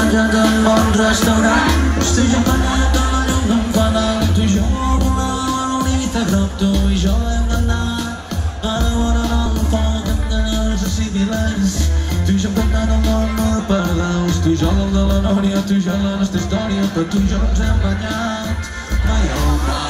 menjat en bon restaurant. Estic acompanyat de la llum d'un fanal. Tu i jo volem a l'Ibiza tu i jo hem d'anar a la vora del foc dels assimilats. Tu i jo hem cantat el món per daus. Tu i jo el de la Nòria, tu i jo la nostra història, però tu i jo ens hem banyat mai al mar.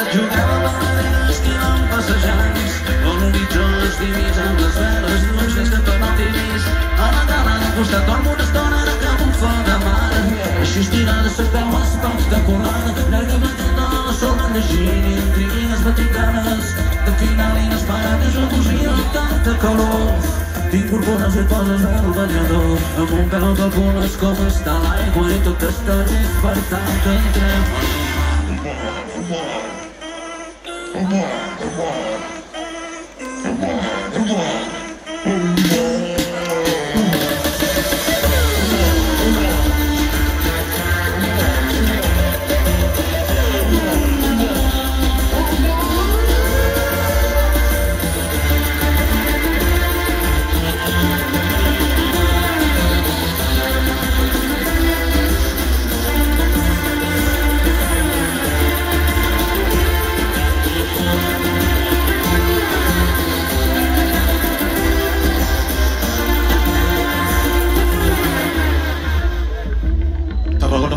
Jugàvem a maneres que vam passejants, on horitzons divins amb les veles lluces que tornen tiris. A la cama del costat dormo una estona de cap un foc de mar. Així estirades les peus pocs de colada, llarga bateta a la sorra llegint i intriguines vaticanes. De final inesperades el cosir de tanta calor. T'incorpores i poses el banyador, amb un peu de boles com està l'aigua i tot està despertant que entrem al mar.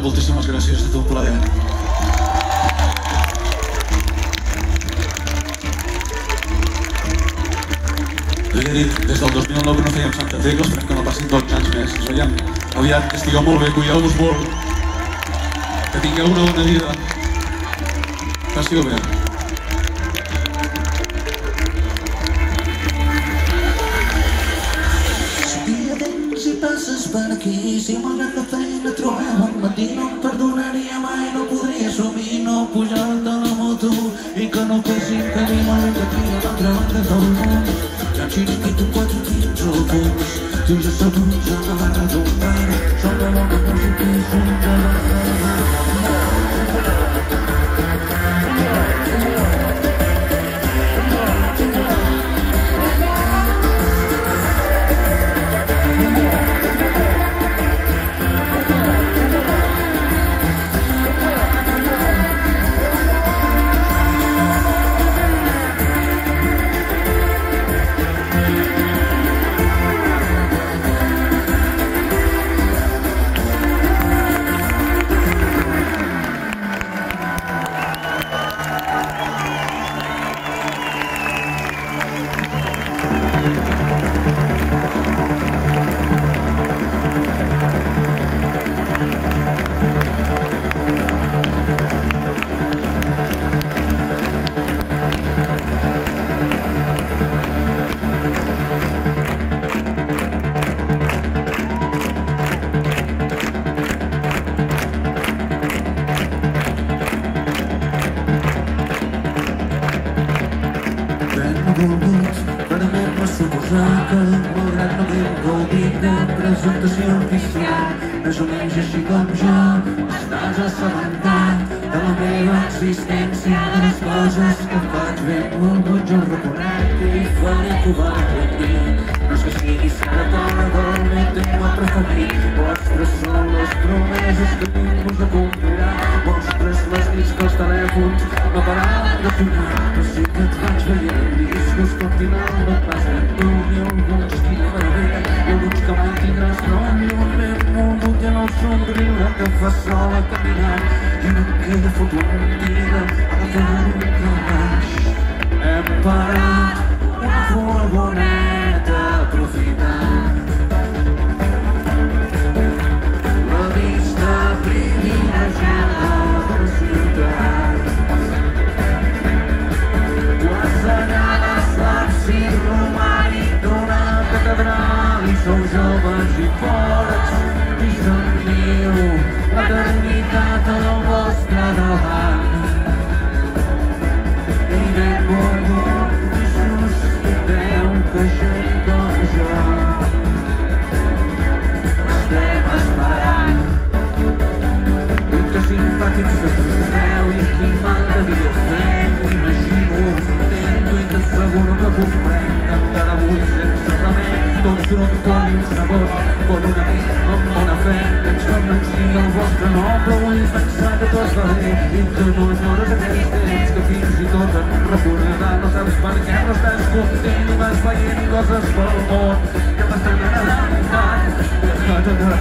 Moltíssimes gràcies, és un plaer. Us he dit des del 2009 que no fèiem Santa Fe, que esperem que no passin 12 anys més. Ens veiem aviat, que estigueu molt bé, cuideu-vos molt, que tingueu una bona vida. Faci-ho bé. Passes per aquí, si malgrat la feina trobem al matí, no em perdonaria mai, no podria assumir no pujar-te a la moto i que no fessin que ni mal que tira a l'altra banda del món. Ja en xiringuito 4 tirs al fons, tu ja sabuts a la barra d'un bar, som de bona música i som de la barra. Malgrat no tinc gaudit de presentació oficial, més o menys així com jo estàs assabentat de la meva existència, de les coses que faig ben volgut jo reconec i faré covard per mi. No és que sigui seratona del meu tema preferit, vostres són les promeses que ningú us complirà, vostres les nits que els telèfons no paraven de sonar, però sí que et vaig veient discos continuant no pas de tu i alguns que no m'agrada i alguns que mai tindràs nom i un ben volgut i en el somriure que fa sol a caminar i una queda fotografia agafant un calaix. Hem parat una furgoneta aprofitant la vista privilegiada de la ciutat. Tu has anat a l'absis romànic d'una catedral i sou joves i forts i sentiu l'eternitat al vostre davant. I ben volgut i comprendre encara avui sense remei. Tots d'un ton i un sabor, con un amic amb bona fe, que ens convenci el vostre nom, però vull pensar que tot va bé i que no ignores aquells temps que fins i tot en recordar. No saps per què no estàs content i vas veient coses pel món que t'estan agradant i et fan anar.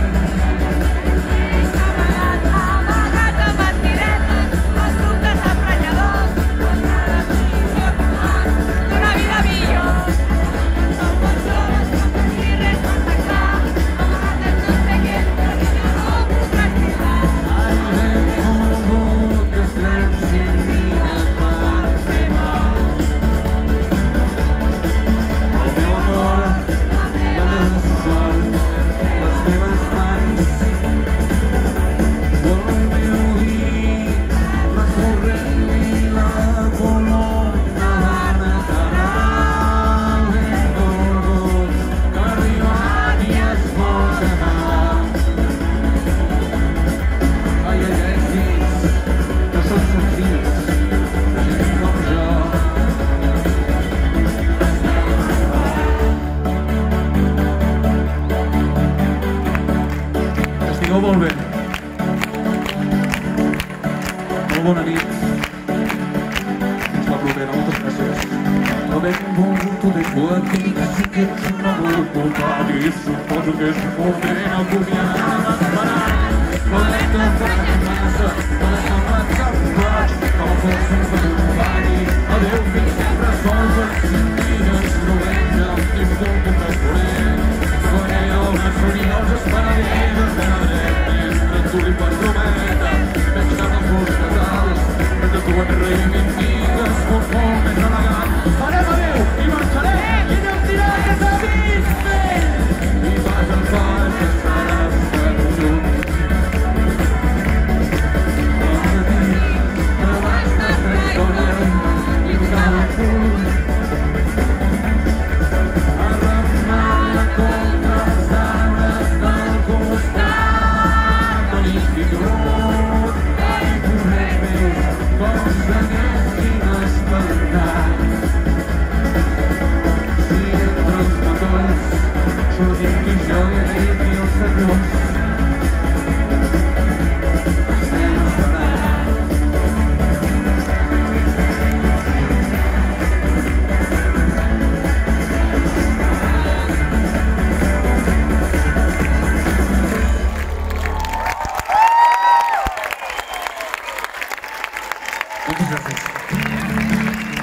Molt bé. Molt bona nit. Fins la propera. Moltes gràcies. No ben voluto de tua vita, sí que ets una voluntat i suposo que és molt ben acomiadada esperant. Volem que faci massa, volem que faci el plaig, com fos un company. Adéu, fins sempre sols ens sentires, no venja, i molt poques volem. Faré una sonia, els esperaderes de la dreta. Tu li fas prometa, pensant en els casals, perquè tu et reivindiques molt més elegant. Farem adéu i marxarem i anem tirant a vist i vas al pas que estaràs perdut. Bona nit, abans de història i cada punt arremant la contra els arbres del costat. Muchas gracias.